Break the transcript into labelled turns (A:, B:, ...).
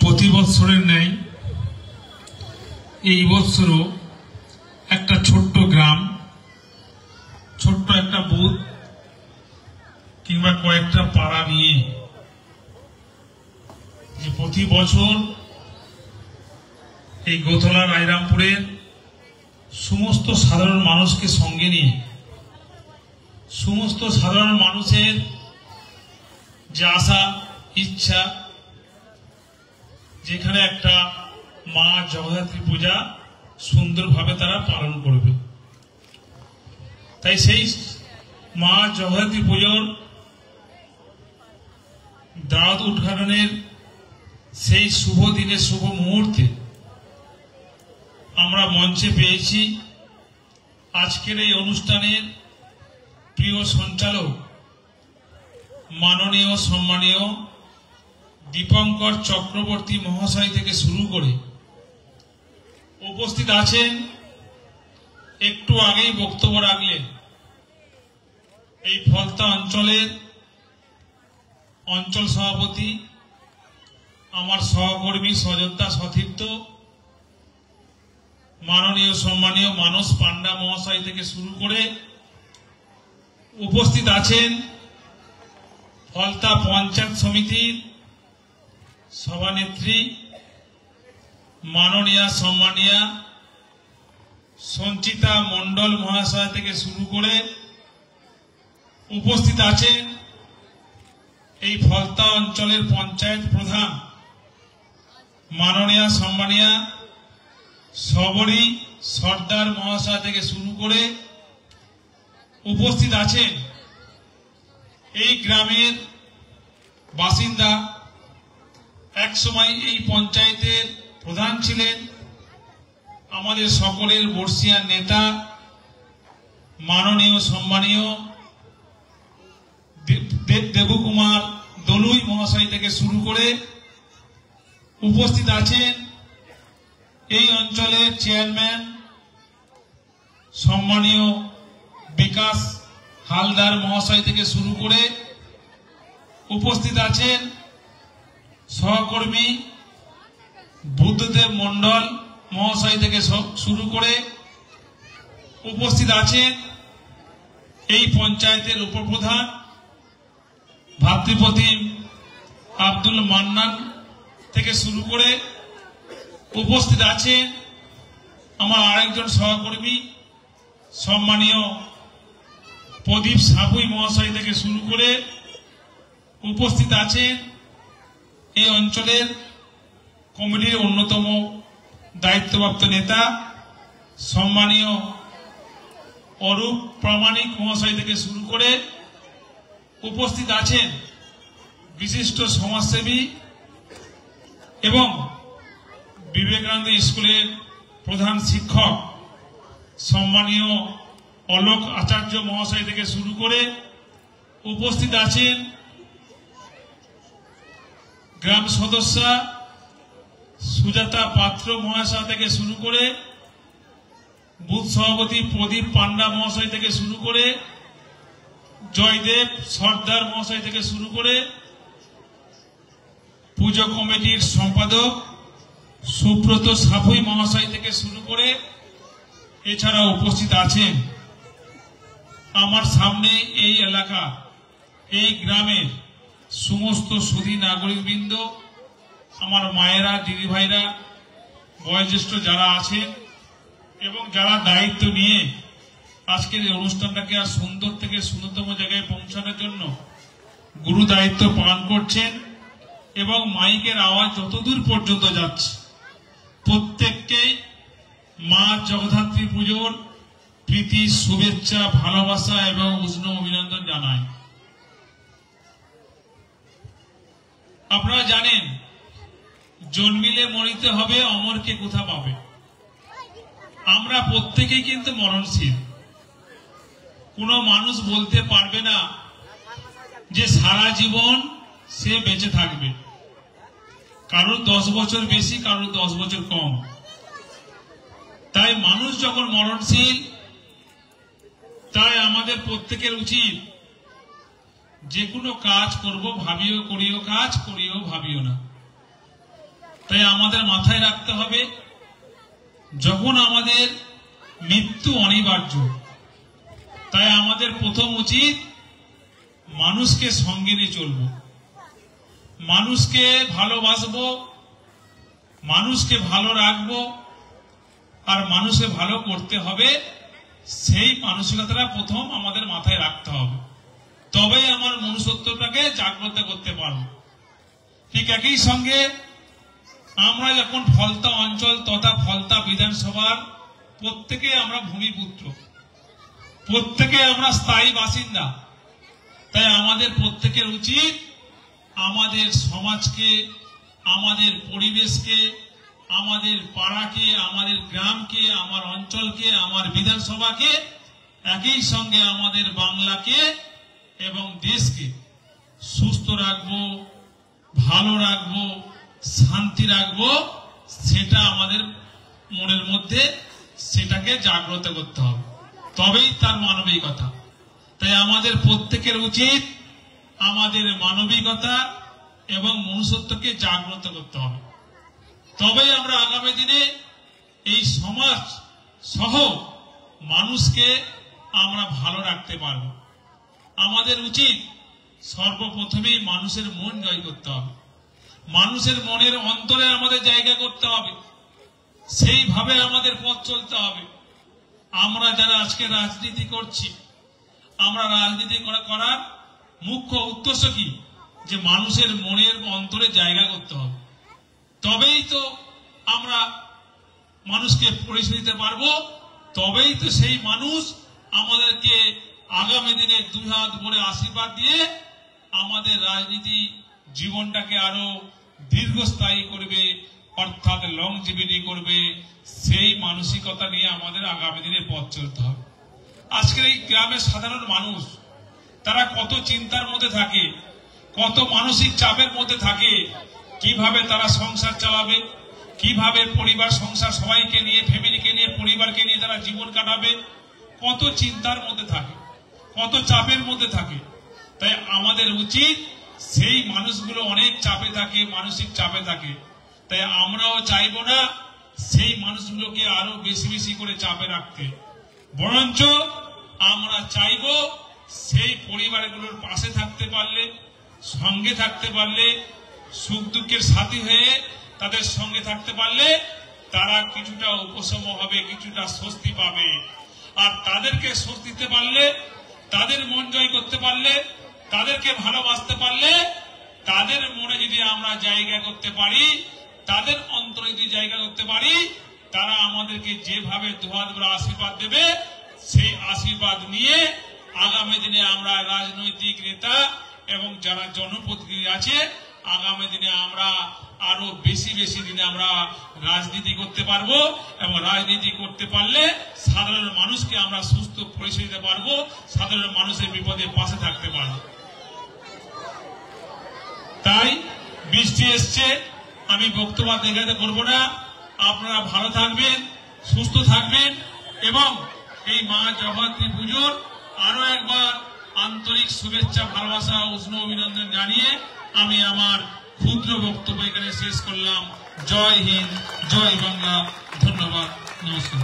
A: প্রতি বছরের ন্যায় এই বছরও একটা ছোট্ট গ্রাম, ছোট্ট একটা বুথ কিংবা কয়েকটা পাড়া নিয়ে যে প্রতি বছর এই গোথলা রায়রামপুরের সমস্ত সাধারণ মানুষকে সঙ্গে নিয়ে সমস্ত সাধারণ মানুষের যে আশা ইচ্ছা, যেখানে একটা মা জগদ্ধাত্রী পূজা সুন্দরভাবে তারা পালন করবে। তাই সেই মা জগদ্ধাত্রী পুজোর দ্বার উদ্ঘাটনের সেই শুভ দিনে শুভ মুহূর্তে আমরা মঞ্চে পেয়েছি আজকের এই অনুষ্ঠানের প্রিয় সঞ্চালক মাননীয় সম্মানীয় দীপঙ্কর চক্রবর্তী মহাশয় থেকে শুরু করে উপস্থিত আছেন, একটু আগেই বক্তব্য রাখলেন এই ফলতা অঞ্চলের অঞ্চল সভাপতি, আমার সহকর্মী সযোদ্ধা সতীর্থ মাননীয় সম্মানীয় মানস পান্ডা মহাশয় থেকে শুরু করে উপস্থিত আছেন ফলতা পঞ্চায়েত সমিতির সভানেত্রী মাননীয়া সম্মানীয়া সঞ্চিতা মণ্ডল মহাশয় থেকে শুরু করে উপস্থিত আছেন এই ফলতা অঞ্চলের পঞ্চায়েত প্রধান মাননীয়া সম্মানীয়া সবরী সর্দার মহাশয় থেকে শুরু করে উপস্থিত আছেন এই গ্রামের বাসিন্দা, একসময় এই পঞ্চায়েতের প্রধান ছিলেন আমাদের সকলের বর্ষিয়ার নেতা মাননীয় সম্মানীয় দেবকুমার দলুই মহাশয় থেকে শুরু করে উপস্থিত আছেন এই অঞ্চলের চেয়ারম্যান সম্মানীয় বিকাশ হালদার মহাশয় থেকে শুরু করে উপস্থিত আছেন সহকর্মী বুদ্ধদেব মণ্ডল মহাশয় থেকে শুরু করে উপস্থিত আছেন এই পঞ্চায়েতের উপপ্রধান ভাতৃপ্রতিম আব্দুল মান্নান থেকে শুরু করে উপস্থিত আছেন আমার আরেকজন সহকর্মী সম্মানীয় প্রদীপ সাপুই মহাশয় থেকে শুরু করে উপস্থিত আছেন এই অঞ্চলের কমিটির অন্যতম দায়িত্বপ্রাপ্ত নেতা সম্মানীয় অরূপ প্রামাণিক মহাশয় থেকে শুরু করে উপস্থিত আছেন বিশিষ্ট সমাজসেবী এবং বিবেকানন্দ স্কুলের প্রধান শিক্ষক সম্মানীয় অলোক আচার্য মহাশয় থেকে শুরু করে উপস্থিত আছেন গ্রাম সদস্যা সুজাতা পাত্র মহাশয় থেকে শুরু করে বুথ সভাপতি প্রদীপ পান্ডা মহাশয় থেকে শুরু করে জয়দেব সর্দার মহাশয় থেকে শুরু করে পুজো কমিটির সম্পাদক সুব্রত সাপুই মহাশয় থেকে শুরু করে এছাড়া উপস্থিত আছেন আমার সামনে এই এলাকা এই গ্রামের সমস্ত সুধী নাগরিকবৃন্দ, আমার মায়েরা, দিদি ভাইরা, বয়োজ্যেষ্ঠ যারা আছেন এবং যারা দায়িত্ব নিয়ে আজকের এই অনুষ্ঠানটাকে আর সুন্দর থেকে সুন্দরতম জায়গায় পৌঁছানোর জন্য গুরু দায়িত্ব পালন করছেন এবং মাইকের আওয়াজ যতদূর পর্যন্ত যাচ্ছে প্রত্যেককেই মা জগদ্ধাত্রী পুজোর প্রীতি, শুভেচ্ছা, ভালোবাসা এবং উষ্ণ অভিনন্দন জানাই। আপনারা জানেন জন্মিলে মরিতে হবে, অমরকে কোথা পাবে। আমরা প্রত্যেকেই কিন্তু মরণশীল। কোন মানুষ বলতে পারবে না যে সারা জীবন সে বেঁচে থাকবে, কারোর 10 বছর বেশি, কারোর 10 বছর কম। তাই মানুষ যখন মরণশীল, তাই আমাদের প্রত্যেকের উচিত যে কোনো কাজ করব ভাবিও করিও কাজ, করিও ভাবিও না। তাই আমাদের মাথায় রাখতে হবে, যখন আমাদের মৃত্যু অনিবার্য, তাই আমাদের প্রথম উচিত মানুষকে সঙ্গে নিয়ে চলব, মানুষকে ভালোবাসবো, মানুষকে ভালো রাখবো, আর মানুষকে ভালো করতে হবে। সেই মানসিকতাটা প্রথম আমাদের মাথায় রাখতে হবে, তবেই আমার মনুষ্যত্বটাকে জাগ্রত করতে পারব। ঠিক একই সঙ্গে আমরা যখন ফলতা অঞ্চল তথা ফলতা বিধানসভার প্রত্যেকে আমরা ভূমিপুত্র, প্রত্যেকে আমরা স্থায়ী বাসিন্দা, তাই আমাদের প্রত্যেকের উচিত আমাদের সমাজকে, আমাদের পরিবেশকে, আমাদের পাড়াকে, আমাদের গ্রামকে, আমার অঞ্চলকে, আমার বিধানসভাকে, একই সঙ্গে আমাদের বাংলাকে এবং দেশকে সুস্থ রাখবো, ভালো রাখবো, শান্তি রাখবো। সেটা আমাদের মনের মধ্যে সেটাকে জাগ্রত করতে হবে, তবেই তার মানবিকতা। তাই আমাদের প্রত্যেকের উচিত আমাদের মানবিকতা এবং মনুষ্যত্বকে জাগ্রত করতে হবে, তবেই আমরা আগামী দিনে এই সমাজ সহ মানুষকে আমরা ভালো রাখতে পারব। আমাদের উচিত সর্বপ্রথমেই মানুষের মন জয় করতে হবে, মানুষের মনের অন্তরে আমাদের জায়গা করতে হবে, সেইভাবে আমাদের পথ চলতে হবে। আমরা যারা আজকে রাজনীতি করছি, আমরা রাজনীতি করার মুখ্য উদ্দেশ্য কি? যে মানুষের মনের অন্তরে জায়গা করতে হবে, তবেই তো আমরা মানুষকে পরিচয় দিতে পারবো, তবেই তো সেই মানুষ আমাদেরকে আগামী দিনে দুই হাত ভরে আশীর্বাদ দিয়ে আমাদের রাজনীতি জীবনটাকে আরো দীর্ঘস্থায়ী করবে, অর্থাৎ লংজিভিটি করবে। সেই মানসিকতা নিয়ে আমাদের আগামী দিনে পথ চলতে হবে। আজকের এই গ্রামের সাধারণ মানুষ, তারা কত চিন্তার মধ্যে থাকে, কত মানসিক চাপের মধ্যে থাকে, কিভাবে তারা সংসার চালাবে, কিভাবে পরিবার সংসার সবাইকে নিয়ে, ফ্যামিলিকে নিয়ে, পরিবারকে নিয়ে তারা জীবন কাটাবে, কত চিন্তার মধ্যে থাকে, কত চাপের মধ্যে থাকে। তাই আমাদের উচিত, সেই মানুষগুলো অনেক চাপে থাকে, মানসিক চাপে থাকে, তাই আমরাও চাইবো না সেই মানুষগুলোকে আরো বেশি বেশি করে চাপে রাখতে, বরঞ্চ আমরা চাইবো সেই পরিবারগুলোর পাশে থাকতে পারলে, সঙ্গে থাকতে পারলে, সুখ দুঃখের সাথী হয়ে তাদের সঙ্গে থাকতে পারলে তারা কিছুটা উপশম হবে, কিছুটা স্বস্তি পাবে। আর তাদেরকে স্বস্তি দিতে পারলে, তাদের মন জয় করতে পারলে, তাদেরকে ভালোবাসতে পারলে, তাদের মনে যদি আমরা জায়গা করতে পারি, তাদের অন্তরে যদি জায়গা করতে পারি, তারা আমাদেরকে যেভাবে দুহাত ভরে আশীর্বাদ দেবে, সেই আশীর্বাদ নিয়ে আগামী দিনে আমরা রাজনৈতিক নেতা এবং যারা জনপ্রতিনিধি আছে, আগামী দিনে আমরা আরো বেশি বেশি দিনে আমরা রাজনীতি করতে পারবো, এবং রাজনীতি করতে পারলে সাধারণ মানুষকে আমরা সুস্থ পরিষেবা দিতে পারবো, সাধারণ মানুষের বিপদে পাশে থাকতে পারবো। তাই বৃষ্টি এসছে, আমি বক্তব্য দেখাতে করবো না। আপনারা ভালো থাকবেন, সুস্থ থাকবেন, এবং এই মা জগদ্ধাত্রী পুজোর আরো একবার আন্তরিক শুভেচ্ছা, ভালোবাসা, উষ্ণ অভিনন্দন জানিয়ে আমি আমার ক্ষুদ্র বক্তব্য এখানে শেষ করলাম। জয় হিন্দ, জয় বাংলা, ধন্যবাদ, নমস্কার।